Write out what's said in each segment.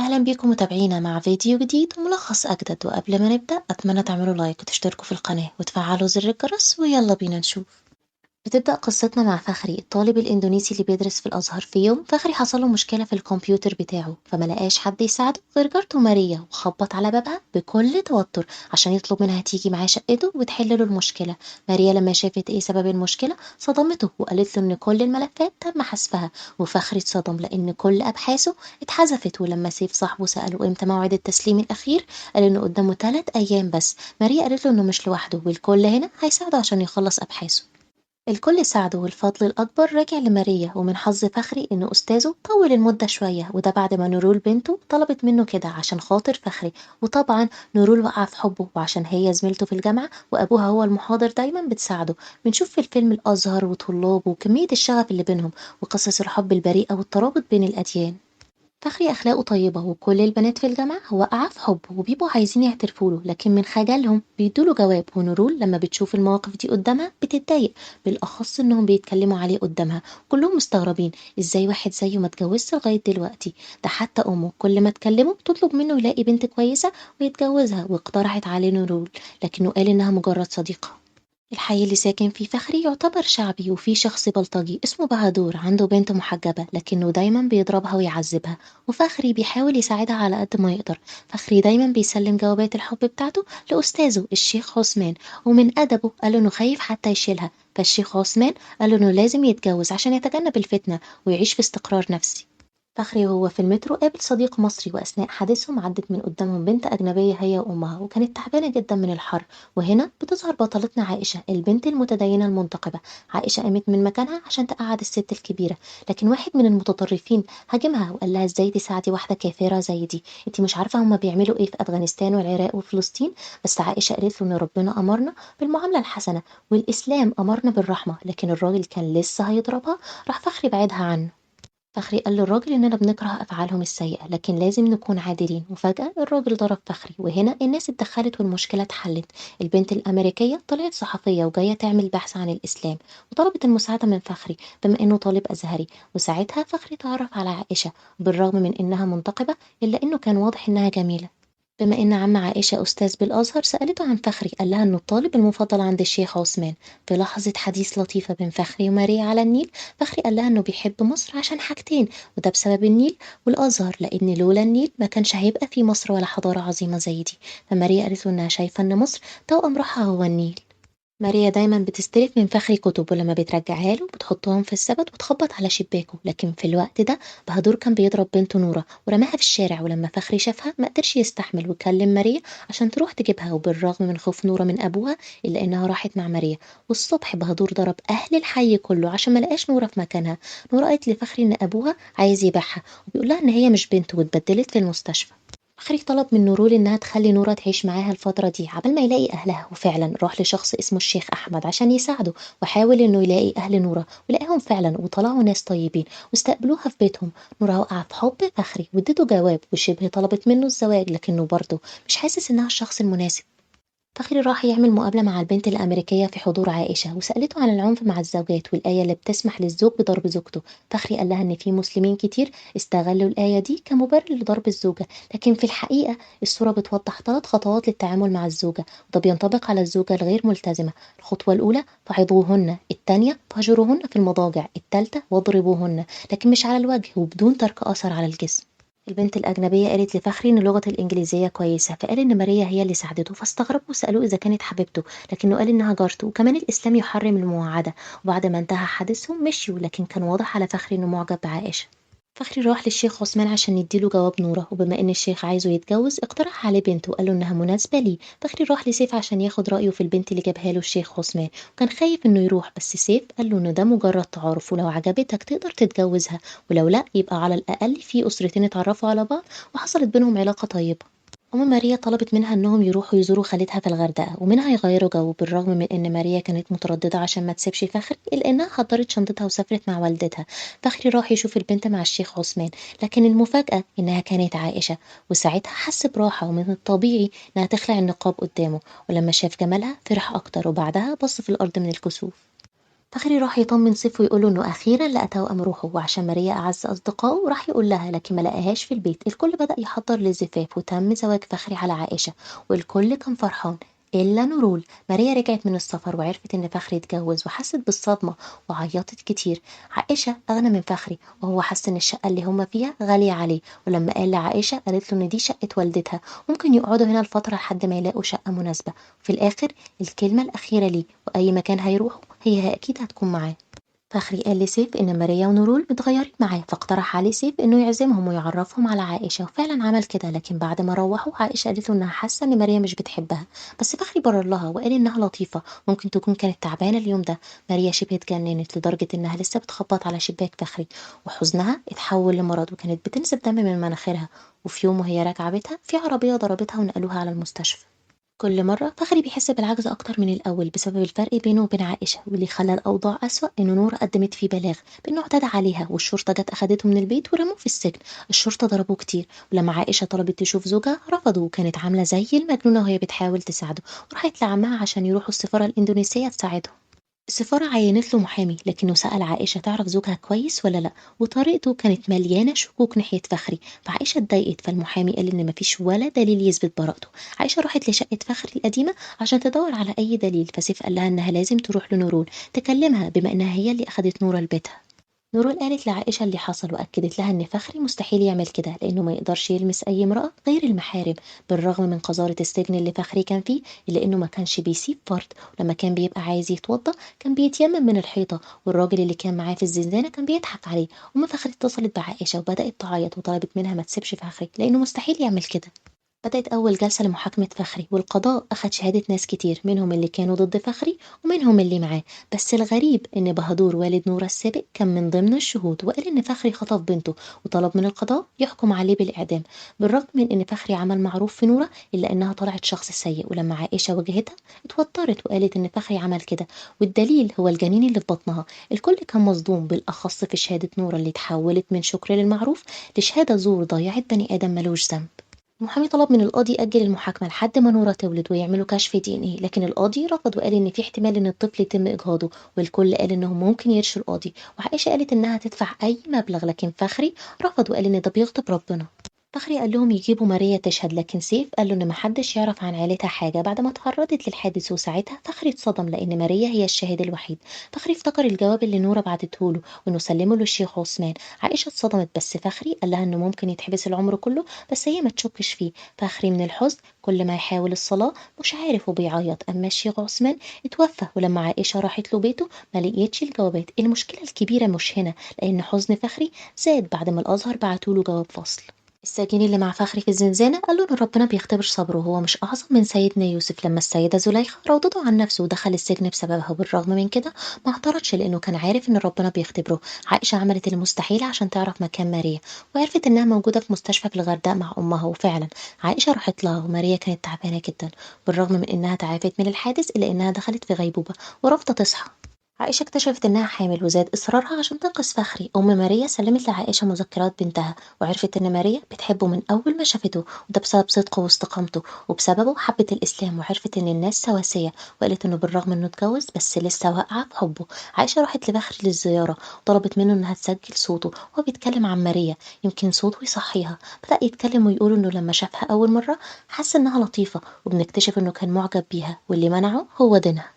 أهلا بيكم متابعينا مع فيديو جديد وملخص أجدد. وقبل ما نبدأ أتمنى تعملوا لايك وتشتركوا في القناة وتفعلوا زر الجرس ويلا بينا نشوف. بتبدأ قصتنا مع فخري الطالب الإندونيسي اللي بيدرس في الأزهر. في يوم فخري حصله مشكلة في الكمبيوتر بتاعه فما لقاش حد يساعده غير جارته ماريا، وخبط على بابها بكل توتر عشان يطلب منها تيجي معاه شقته وتحل له المشكلة. ماريا لما شافت ايه سبب المشكلة صدمته وقالت له ان كل الملفات تم حذفها. وفخري اتصدم لان كل ابحاثه اتحذفت. ولما سيف صاحبه سأله امتى موعد التسليم الأخير قال انه قدامه 3 أيام بس. ماريا قالت له انه مش لوحده والكل هنا هيساعده عشان يخلص أبحاثه. الكل ساعده والفضل الأكبر راجع لماريا، ومن حظ فخري إن أستاذه طول المدة شوية وده بعد ما نورول بنته طلبت منه كده عشان خاطر فخري. وطبعا نورول وقع في حبه وعشان هي زميلته في الجامعة وأبوها هو المحاضر دايما بتساعده. بنشوف في الفيلم الأزهر وطلابه وكمية الشغف اللي بينهم وقصص الحب البريئة والترابط بين الأديان. فخري أخلاقه طيبة وكل البنات في الجامعة واقعة في حبه وبيبقوا عايزين يعترفوله، لكن من خجلهم بيدوله جواب. ونورول لما بتشوف المواقف دي قدامها بتتضايق، بالأخص إنهم بيتكلموا عليه قدامها. كلهم مستغربين إزاي واحد زيه ما اتجوزش لغاية دلوقتي. ده حتى أمه كل ما تكلمه تطلب منه يلاقي بنت كويسة ويتجوزها، واقترحت عليه نورول لكنه قال إنها مجرد صديقة. الحي اللي ساكن فيه فخري يعتبر شعبي، وفيه شخص بلطجي اسمه بهادور عنده بنت محجبة لكنه دايما بيضربها ويعذبها. وفخري بيحاول يساعدها على قد ما يقدر. فخري دايما بيسلم جوابات الحب بتاعته لأستاذه الشيخ عثمان، ومن أدبه قال إنه خايف حتى يشيلها. فالشيخ عثمان قال إنه لازم يتجوز عشان يتجنب الفتنة ويعيش في استقرار نفسي. فخري وهو في المترو قابل صديق مصري، وأثناء حديثهم عدت من قدامهم بنت أجنبية هي وأمها وكانت تعبانة جدا من الحر. وهنا بتظهر بطلتنا عائشة البنت المتدينة المنتقبة. عائشة قامت من مكانها عشان تقعد الست الكبيرة، لكن واحد من المتطرفين هاجمها وقال لها ازاي تساعدي واحدة كافرة زي دي، انتي مش عارفة هما بيعملوا ايه في أفغانستان والعراق وفلسطين. بس عائشة قالت له ان ربنا أمرنا بالمعاملة الحسنة والإسلام أمرنا بالرحمة، لكن الراجل كان لسه هيضربها. راح فخري بعدها عنه. فخري قال للراجل إننا بنكره أفعالهم السيئة لكن لازم نكون عادلين. وفجأة الراجل ضرب فخري وهنا الناس اتدخلت والمشكلة اتحلت. البنت الأمريكية طلعت صحفية وجاية تعمل بحث عن الإسلام وطلبت المساعدة من فخري بما إنه طالب أزهري. وساعتها فخري تعرف على عائشة بالرغم من إنها منتقبة إلا إنه كان واضح إنها جميلة. بما إن عم عائشة أستاذ بالأزهر سألته عن فخري قال لها إنه الطالب المفضل عند الشيخ عثمان. في لحظة حديث لطيفة بين فخري وماريا على النيل فخري قال لها إنه بيحب مصر عشان حاجتين، وده بسبب النيل والأزهر، لأن لولا النيل ما كانش هيبقى في مصر ولا حضارة عظيمة زي دي. فماريا قالت له إنها شايفة إن مصر توأم روحها هو النيل. ماريا دايما بتستلف من فخري كتب ولما بترجعها له بتحطهم في السبت وتخبط على شباكه، لكن في الوقت ده بهدور كان بيضرب بنته نورة ورماها في الشارع. ولما فخري شافها ما قدرش يستحمل وكلم ماريا عشان تروح تجيبها، وبالرغم من خوف نورة من أبوها إلا إنها راحت مع ماريا. والصبح بهدور ضرب أهل الحي كله عشان ما لقاش نورة في مكانها. نورة قالت لفخري إن أبوها عايز يبيعها وبيقول لها إن هي مش بنته واتبدلت في المستشفى. فخري طلب من نورول إنها تخلي نورة تعيش معاها الفترة دي عبال ما يلاقي أهلها، وفعلا راح لشخص اسمه الشيخ أحمد عشان يساعده وحاول إنه يلاقي أهل نورة ولقاهم فعلا وطلعوا ناس طيبين واستقبلوها في بيتهم. نورة وقع في حب فخري واديته جواب وشبه طلبت منه الزواج لكنه برضه مش حاسس إنها الشخص المناسب. فخري راح يعمل مقابلة مع البنت الأمريكية في حضور عائشة وسألته عن العنف مع الزوجات والآية اللي بتسمح للزوج بضرب زوجته. فخري قال لها إن في مسلمين كتير استغلوا الآية دي كمبرر لضرب الزوجة، لكن في الحقيقة الصورة بتوضح 3 خطوات للتعامل مع الزوجة وده بينطبق على الزوجة الغير ملتزمة. الخطوة الأولى فعظوهن، التانية فهجروهن في المضاجع، التالتة واضربوهن، لكن مش على الوجه وبدون ترك أثر على الجسم. البنت الأجنبية قالت لفخري إن لغة الإنجليزية كويسة فقال إن ماريا هي اللي ساعدته، فاستغربوا وسألوه إذا كانت حبيبته لكنه قال إنها جارته وكمان الإسلام يحرم المواعدة. وبعد ما انتهى حديثهم مشيوا لكن كان واضح على فخري إنه معجب بعائشة. فخري راح للشيخ عثمان عشان يديله جواب نورة، وبما إن الشيخ عايزه يتجوز اقترح عليه بنته وقال له إنها مناسبة ليه. فخري راح لسيف عشان ياخد رأيه في البنت اللي جابها له الشيخ عثمان، وكان خايف إنه يروح بس سيف قال له إن ده مجرد تعارف ولو عجبتك تقدر تتجوزها، ولو لأ يبقى على الأقل في أسرتين اتعرفوا على بعض وحصلت بينهم علاقة طيبة. ماريا طلبت منها إنهم يروحوا يزوروا خالتها في الغردقة ومنها يغيروا جو، بالرغم من إن ماريا كانت مترددة عشان ما تسيبش فخري إلا إنها حضرت شنطتها وسافرت مع والدتها. فخري راح يشوف البنت مع الشيخ عثمان لكن المفاجأة إنها كانت عائشة، وساعتها حس براحة ومن الطبيعي إنها تخلع النقاب قدامه. ولما شاف جمالها فرح أكتر وبعدها بص في الأرض من الكسوف. فخري راح يطمن سيف ويقول له إنه أخيرًا لقى توأم روحه، وعشان ماريا أعز أصدقائه راح يقول لها لكن ما لقاهاش في البيت. الكل بدأ يحضّر للزفاف وتم زواج فخري على عائشة، والكل كان فرحان إلا نورول. ماريا رجعت من السفر وعرفت إن فخري اتجوز وحست بالصدمة وعيطت كتير. عائشة أغنى من فخري وهو حس إن الشقة اللي هما فيها غالية عليه، ولما قال لعائشة قالت له إن دي شقة والدتها، ممكن يقعدوا هنا لفترة لحد ما يلاقوا شقة مناسبة. وفي الآخر الكلمة الأخيرة ليه، وأي مكان هيروحوا هي أكيد هتكون معاه. فخري قال لسيف إن ماريا ونورول متغيرين معاه، فاقترح عليه سيف إنه يعزمهم ويعرفهم على عائشة، وفعلا عمل كده. لكن بعد ما روحوا عائشة قالت له إنها حاسة إن ماريا مش بتحبها، بس فخري برر لها وقال إنها لطيفة، ممكن تكون كانت تعبانة اليوم ده. ماريا شبه اتجننت لدرجة إنها لسه بتخبط على شباك فخري، وحزنها اتحول لمرض وكانت بتنزف دم من مناخيرها. وفي يوم وهي راجعة بيتها في عربية ضربتها ونقلوها على المستشفى. كل مرة فخري بيحس بالعجز أكتر من الأول بسبب الفرق بينه وبين عائشة، واللي خلى الأوضاع أسوأ إنه نور قدمت فيه بلاغ بإنه اعتدى عليها، والشرطة جت أخدته من البيت ورموه في السجن. الشرطة ضربوه كتير، ولما عائشة طلبت تشوف زوجها رفضوا، وكانت عاملة زي المجنونة وهي بتحاول تساعده، وراحت لعمها عشان يروحوا السفارة الإندونيسية تساعدهم. السفارة عينت له محامي لكنه سأل عائشة تعرف زوجها كويس ولا لأ، وطريقته كانت مليانة شكوك ناحية فخري. فعائشة اتضايقت، فالمحامي قال إن مفيش ولا دليل يثبت براءته. عائشة راحت لشقة فخري القديمة عشان تدور على أي دليل، فسيف قال لها إنها لازم تروح لنورون تكلمها بما إنها هي اللي أخدت نورة لبيتها. نورال قالت لعائشة اللي حصل وأكدت لها إن فخري مستحيل يعمل كده لأنه ما يقدرش يلمس أي امرأة غير المحارم، بالرغم من قذارة السجن اللي فخري كان فيه، إلا إنه ما كانش بيسيب فرد. ولما كان بيبقى عايز يتوضى كان بيتيمم من الحيطة، والراجل اللي كان معاه في الزنزانة كان بيضحك عليه. أم فخري اتصلت بعائشة وبدأت تعيط وطلبت منها ما تسيبش فخري لأنه مستحيل يعمل كده. بدأت أول جلسة لمحاكمة فخري، والقضاء أخد شهادة ناس كتير منهم اللي كانوا ضد فخري ومنهم اللي معاه. بس الغريب إن بهدور والد نورة السابق كان من ضمن الشهود، وقال إن فخري خطف بنته وطلب من القضاء يحكم عليه بالإعدام. بالرغم من إن فخري عمل معروف في نورة إلا إنها طلعت شخص سيء، ولما عائشة واجهتها اتوترت وقالت إن فخري عمل كده والدليل هو الجنين اللي في بطنها. الكل كان مصدوم بالأخص في شهادة نورة اللي اتحولت من شكر للمعروف لشهادة زور ضيعت بني آدم ملوش ذنب. المحامي طلب من القاضي يأجل المحاكمة لحد ما نورة تولد ويعملوا كشف دي ان ايه، لكن القاضي رفض وقال ان في احتمال ان الطفل يتم اجهاضه، والكل قال انهم ممكن يرشوا القاضي. وعائشة قالت انها تدفع اي مبلغ، لكن فخري رفض وقال ان ده بيغضب ربنا. فخري قال لهم يجيبوا ماريا تشهد، لكن سيف قال له ان محدش يعرف عن عيلتها حاجه بعد ما اتعرضت للحادث، وساعتها فخري اتصدم لان ماريا هي الشاهد الوحيد. فخري افتكر الجواب اللي نوره بعتته له وانه سلمه للشيخ عثمان. عائشه اتصدمت، بس فخري قال لها انه ممكن يتحبس العمر كله بس هي ما تشكش فيه. فخري من الحزن كل ما يحاول الصلاه مش عارف وبيعيط. اما الشيخ عثمان اتوفى، ولما عائشه راحت له بيته ما لقيتش الجوابات. المشكله الكبيره مش هنا، لان حزن فخري زاد بعد ما الازهر بعتوله جواب فصل. السجين اللي مع فخري في الزنزانة قال له إن ربنا بيختبر صبره وهو مش أعظم من سيدنا يوسف لما السيدة زليخة راودته عن نفسه ودخل السجن بسببها، وبالرغم من كده ما اعترضش لأنه كان عارف إن ربنا بيختبره. عائشة عملت المستحيل عشان تعرف مكان ماريا، وعرفت إنها موجودة في مستشفى في الغردقة مع أمها، وفعلا عائشة راحت لها وماريا كانت تعبانة جدا. بالرغم من إنها تعافت من الحادث إلا إنها دخلت في غيبوبة ورافضة تصحى. عائشة اكتشفت إنها حامل وزاد إصرارها عشان تنقذ فخري. أم ماريا سلمت لعائشة مذكرات بنتها، وعرفت إن ماريا بتحبه من أول ما شافته، وده بسبب صدقه واستقامته، وبسببه حبت الإسلام وعرفت إن الناس سواسية، وقالت إنه بالرغم إنه اتجوز بس لسه واقعة في حبه. عائشة راحت لفخري للزيارة وطلبت منه إنها تسجل صوته وهو بيتكلم عن ماريا، يمكن صوته يصحيها. بدأ يتكلم ويقول إنه لما شافها أول مرة حس إنها لطيفة، وبنكتشف إنه كان معجب بيها واللي منعه هو دينها.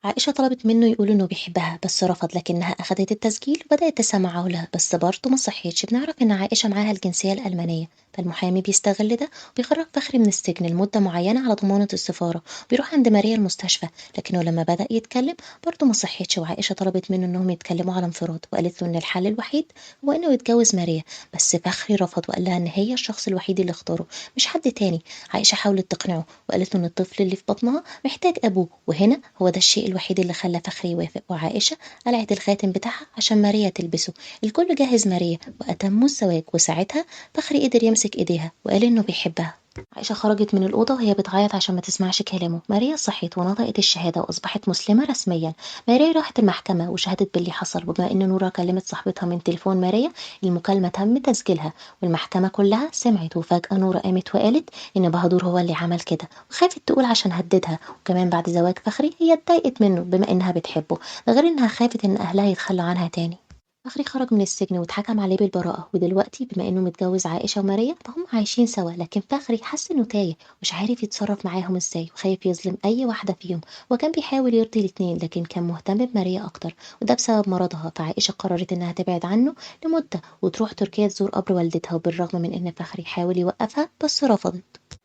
عائشة طلبت منه يقول إنه بيحبها بس رفض، لكنها أخدت التسجيل وبدأت تسمعه لها، بس برضه ما صحيتش. بنعرف إن عائشة معاها الجنسية الألمانية، فالمحامي بيستغل ده وبيخرج فخري من السجن لمدة معينة على ضمانة السفارة. بيروح عند ماريا المستشفى، لكنه لما بدأ يتكلم برضه ما صحيتش، وعائشة طلبت منه إنهم يتكلموا على انفراد، وقالت له إن الحل الوحيد هو إنه يتجوز ماريا. بس فخري رفض وقال لها إن هي الشخص الوحيد اللي اختاره مش حد تاني. عائشة حاولت تقنعه وقالت له إن الطفل اللي في بطنها محتاج أبوه، وهنا هو ده الشيء الوحيد اللي خلى فخري يوافق. وعائشة قلعت الخاتم بتاعها عشان ماريا تلبسه. الكل جهز ماريا وأتموا الزواج، وساعتها فخري قدر يمسك إيديها وقال إنه بيحبها. عائشة خرجت من الأوضة وهي بتعيط عشان ما تسمعش كلامه. ماريا صحيت ونطقت الشهادة وأصبحت مسلمة رسميا. ماريا راحت المحكمة وشهدت باللي حصل، وبما إن نورا كلمت صاحبتها من تليفون ماريا المكالمة تم تسجيلها والمحكمة كلها سمعت. وفجأة نورا قامت وقالت إن بهدور هو اللي عمل كده، وخافت تقول عشان هددها، وكمان بعد زواج فخري هي اتضايقت منه بما إنها بتحبه، ده غير إنها خافت إن أهلها يتخلوا عنها تاني. فخري خرج من السجن واتحكم عليه بالبراءة، ودلوقتي بما إنه متجوز عائشة وماريا فهم عايشين سوا، لكن فخري حس إنه تايه مش عارف يتصرف معاهم إزاي وخايف يظلم أي واحدة فيهم. وكان بيحاول يرضي الاتنين لكن كان مهتم بماريا أكتر، وده بسبب مرضها. فعائشة قررت إنها تبعد عنه لمدة وتروح تركيا تزور قبر والدتها، وبالرغم من إن فخري حاول يوقفها بس رفضت.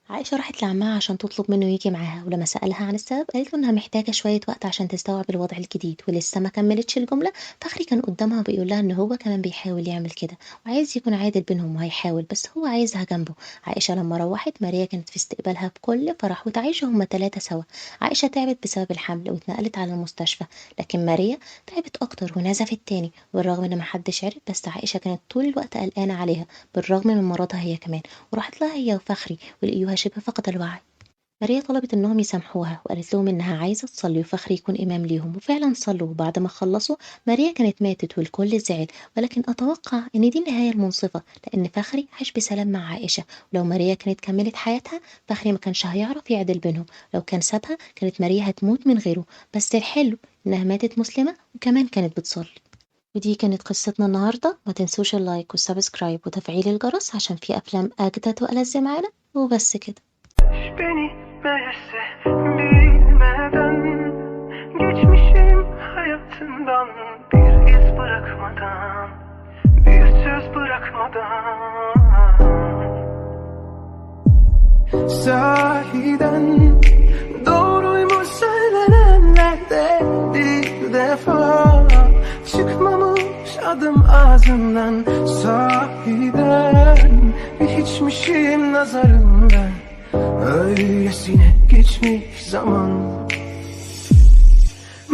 عائشة راحت لعمها عشان تطلب منه يجي معاها، ولما سألها عن السبب قالت له إنها محتاجة شوية وقت عشان تستوعب الوضع الجديد. ولسه ما كملتش الجملة فخري كان قدامها بيقول لها إن هو كمان بيحاول يعمل كده وعايز يكون عادل بينهم وهيحاول، بس هو عايزها جنبه. عائشة لما روحت ماريا كانت في استقبالها بكل فرح وتعيشوا هما تلاتة سوا. عائشة تعبت بسبب الحمل واتنقلت على المستشفى، لكن ماريا تعبت أكتر ونزفت تاني. بالرغم إن محدش عرف بس عائشة كانت طول الوقت قلقانة عليها بالرغم من مرضها هي كمان، وراحت لها هي وفخري ولقيوها شبه فقد الوعي. ماريا طلبت إنهم يسامحوها وقالت لهم إنها عايزة تصلي وفخري يكون إمام ليهم، وفعلا صلوا. وبعد ما خلصوا ماريا كانت ماتت والكل زعل، ولكن أتوقع إن دي النهاية المنصفة لأن فخري عاش بسلام مع عائشة. ولو ماريا كانت كملت حياتها فخري ما كانش هيعرف يعدل بينهم، لو كان سابها كانت ماريا هتموت من غيره. بس الحلو إنها ماتت مسلمة وكمان كانت بتصلي. ودي كانت قصتنا النهاردة. ما تنسوش اللايك والسبسكرايب وتفعيل الجرس عشان في أفلام أجدد وألذ معانا. وبس كده. Beni meğerse bilmeden geçmişim hayatından bir iz bırakmadan, bir söz bırakmadan. Sahiden doğruymuş söylenenlerde bir defa çıkmamış adım ağzımdan. Sahiden bir hiçmişim nazarımdan. Öylesine geçmiş zaman.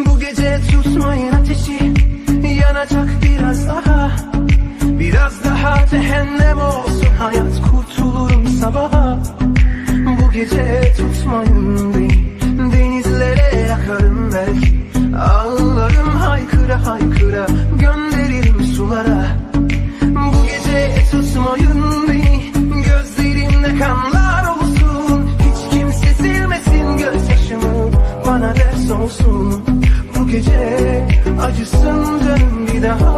Bu gece tutmayın ateşi, yanacak biraz daha. Biraz daha cehennem olsun hayat, kurtulurum sabaha. Bu gece tutmayın beni, denizlere yakarım belki. Ağlarım haykıra haykıra, gönderirim sulara. Bu gece tutmayın beni, gözlerimde kanlar olsun. Hiç kimse silmesin gözyaşımı, bana ders olsun. Bu gece acısın canım, bir daha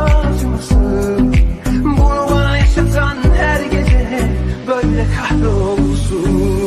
acımasın. Bunu bana yaşatan her gece böyle kahrolsun.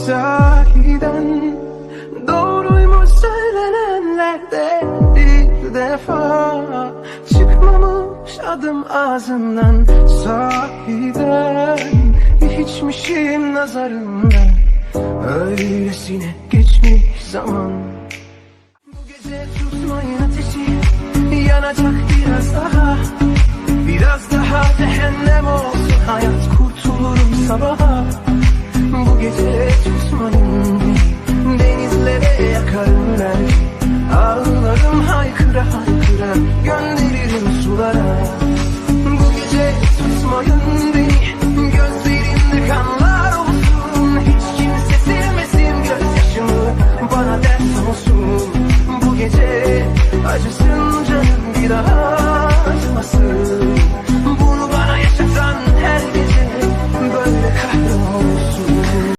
Sahiden doğruymuş söylenenlerde bir defa çıkmamış adım ağzımdan. Sahiden bir hiçmişim nazarımdan. Öylesine geçmiş zaman. Bu gece tutmayın ateşi, yanacak biraz daha. Biraz daha cehennem olsun hayat, kurtulurum sabaha. Bu gece tutmayın beni, denizlere yakarım belki. Ağlarım haykıra haykıra, gönderirim sulara. Bu gece tutmayın beni, gözlerimde kanlar olsun. Hiç kimse silmesin gözyaşımı, bana ders olsun. Bu gece acısın canım, bir daha acımasın.